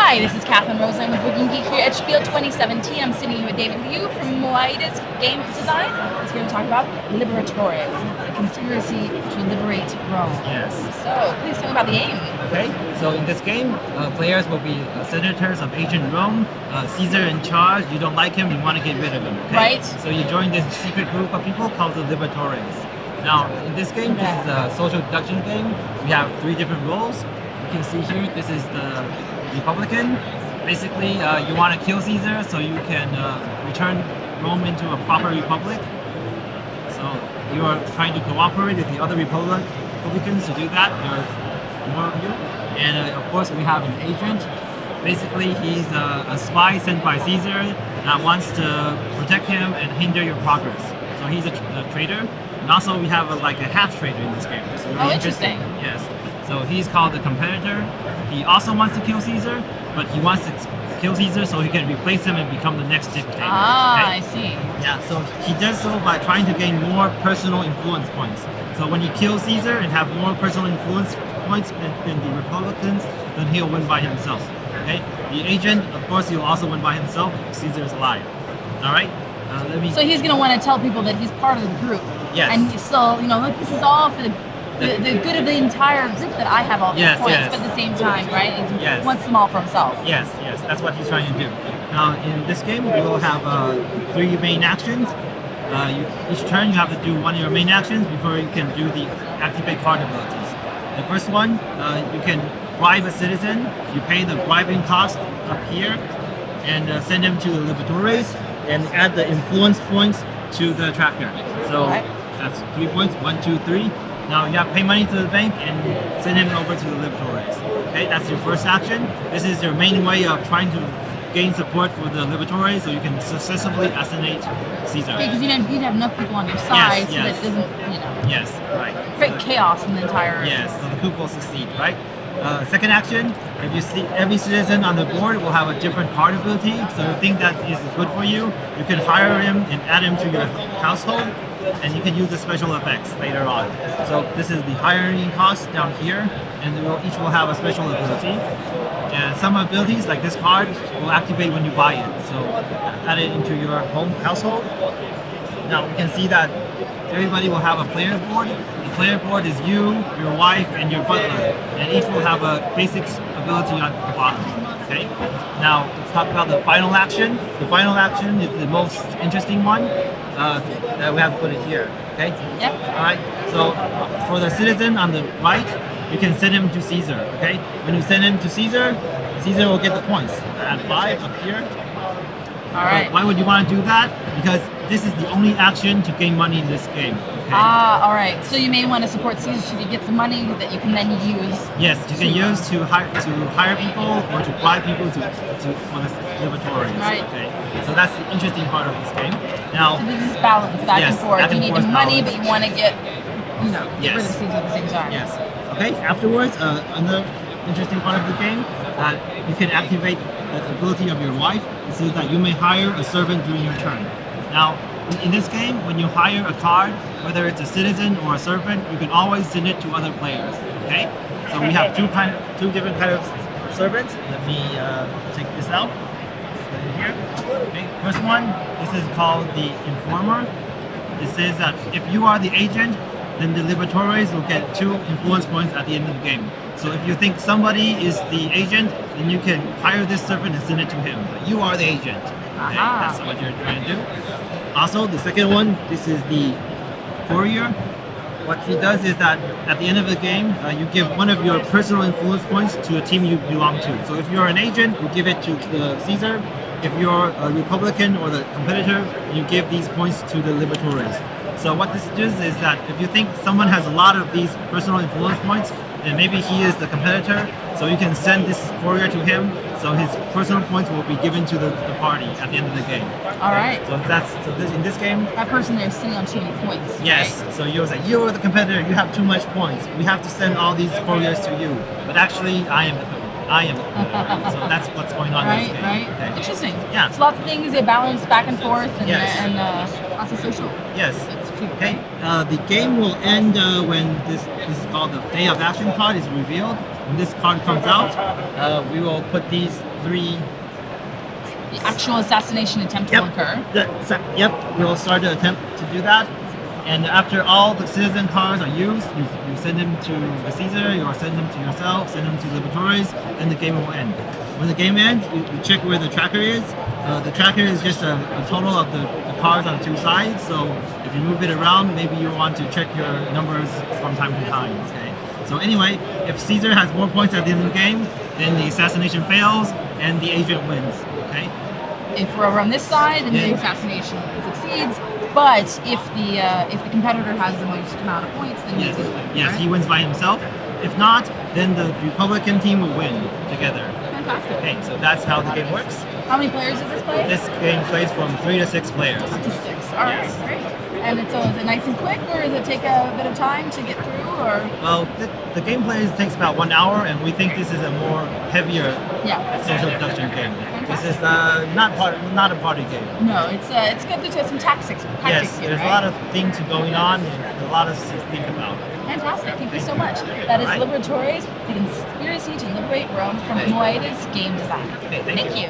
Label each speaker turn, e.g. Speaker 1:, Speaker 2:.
Speaker 1: Hi, this is Catherine Rose. I'm the Booking Geek here at SPIEL 2017. I'm sitting here with David Liu from Moida's Game Design. He's going to talk about Liberatores, a conspiracy to liberate Rome.
Speaker 2: Yes.
Speaker 1: So, please tell me about the game.
Speaker 2: Okay, so in this game, players will be senators of ancient Rome. Caesar in charge, you don't like him, you want to get rid of him. Okay?
Speaker 1: Right.
Speaker 2: So you join this secret group of people called the Liberatores. Now, in this game, this is a social deduction game. We have 3 different roles. You can see here, this is the Republican. Basically, you want to kill Caesar so you can return Rome into a proper republic. So you are trying to cooperate with the other Republicans to do that. There are more of you. And of course, we have an agent. Basically, he's a spy sent by Caesar that wants to protect him and hinder your progress. So he's a traitor. And also, we have like a half traitor in this game. It's really
Speaker 1: interesting.
Speaker 2: Yes. So he's called the competitor. He also wants to kill Caesar, but he wants to kill Caesar so he can replace him and become the next dictator.
Speaker 1: Ah, okay? I see.
Speaker 2: Yeah, so he does so by trying to gain more personal influence points. So when he kills Caesar and have more personal influence points than the Republicans, then he'll win by himself. Okay? The agent, of course, he'll also win by himself if Caesar is alive. All right?
Speaker 1: So he's going to want to tell people that he's part of the group.
Speaker 2: Yes.
Speaker 1: And so, you know, look, this is all for the good of the entire group that I have all these points, but at the same time, right? He wants them all for himself.
Speaker 2: Yes, yes, that's what he's trying to do. Now, in this game, we will have 3 main actions. Each turn, you have to do one of your main actions before you can do the activate card abilities. The first one, you can bribe a citizen. You pay the bribing cost up here and send him to the Liberatores and add the influence points to the tracker. So that's 3 points, 1, 2, 3. Now you have to pay money to the bank and send him over to the Liberatores. Okay, that's your first action. This is your main way of trying to gain support for the Liberatores so you can successfully assassinate Caesar.
Speaker 1: Yeah, because you need to have enough people on your side so that it doesn't, you know.
Speaker 2: Yes, right.
Speaker 1: Create chaos in the entire.
Speaker 2: Yes, so the coup will succeed, right? Second action, if you see every citizen on the board will have a different card ability. So if you think that is good for you, you can hire him and add him to your household. And you can use the special effects later on. So this is the hiring cost down here, and each will have a special ability. And some abilities, like this card, will activate when you buy it. So add it into your household. Now we can see that everybody will have a player board. The player board is you, your wife, and your butler, and each will have a basic ability on the bottom. Okay. Now let's talk about the final action. The final action is the most interesting one. That we have to put it here. Okay.
Speaker 1: Yep.
Speaker 2: All right. So for the citizen on the right, you can send him to Caesar. Okay. When you send him to Caesar, Caesar will get the points. Add 5 up here.
Speaker 1: All right.
Speaker 2: Why would you want to do that? Because this is the only action to gain money in this game. Okay?
Speaker 1: Ah, all right. So you may want to support Caesar so you get some money that you can then use.
Speaker 2: Yes, you can use to hire people or to bribe people for the Liberatores.
Speaker 1: Right.
Speaker 2: Okay. So that's the interesting part of this game. Now,
Speaker 1: so this is balance back and forth. You need the money, but you want to get, get rid of Caesar at the same time.
Speaker 2: Yes. Okay. Afterwards, another interesting part of the game that you can activate the ability of your wife. It says that you may hire a servant during your turn. Now, in this game, when you hire a card, whether it's a citizen or a servant, you can always send it to other players. Okay? So we have two different kinds of servants. Let me take this out. Put it here. Okay. First one, this is called the informer. It says that if you are the agent, then the Liberatores will get 2 influence points at the end of the game. So if you think somebody is the agent, then you can hire this servant and send it to him. But you are the agent. Okay? That's what you're trying to do. Also, the second one, this is the Courier. What he does is that at the end of the game, you give one of your personal influence points to a team you belong to. So if you're an agent, you give it to the Caesar. If you're a Republican or the competitor, you give these points to the Liberatores. So what this does is that if you think someone has a lot of these personal influence points, then maybe he is the competitor, so you can send this Courier to him, so his personal points will be given to the party at the end of the game.
Speaker 1: All right.
Speaker 2: So in this game,
Speaker 1: that person there is sitting on too many points.
Speaker 2: Yes. Right? So you're like, you're the competitor, you have too much points. We have to send all these Couriers to you. But actually, I am the competitor. So that's what's going on in this game.
Speaker 1: Right.
Speaker 2: Okay.
Speaker 1: Interesting.
Speaker 2: Yeah.
Speaker 1: So lots of things they balance back and forth and lots of social.
Speaker 2: Yes.
Speaker 1: That's cute.
Speaker 2: Okay. The game will end when this is called the Day of Action card is revealed. When this card comes out, we will put these 3.
Speaker 1: The actual assassination attempt will occur.
Speaker 2: Yep, we'll start to attempt to do that. And after all the citizen cards are used, you send them to the Caesar, or send them to yourself, send them to Liberatores, then the game will end. When the game ends, you check where the tracker is. The tracker is just a total of the cards on 2 sides, so if you move it around, maybe you want to check your numbers from time to time. Okay. So anyway, if Caesar has more points at the end of the game, then the assassination fails and the agent wins. Okay.
Speaker 1: If we're over on this side, then the assassination succeeds. But if the competitor has the most amount of points, then he wins.
Speaker 2: Yes, he wins by himself. If not, then the Republican team will win together.
Speaker 1: Fantastic.
Speaker 2: Okay, so that's how the game works.
Speaker 1: How many players does this play?
Speaker 2: This game plays from 3 to 6 players.
Speaker 1: Up to 6. All right, great. And is it nice and quick, or does it take a bit of time to get through, or?
Speaker 2: Well, the gameplay takes about 1 hour, and we think this is a more heavier social deduction game. This is not a party game.
Speaker 1: No, it's good to have some tactics.
Speaker 2: Yes, there's a lot of things going on and a lot of to think about.
Speaker 1: Fantastic, thank you so much. That is Liberatores, the conspiracy to liberate Rome from Moeda's game design.
Speaker 2: Okay, thank you.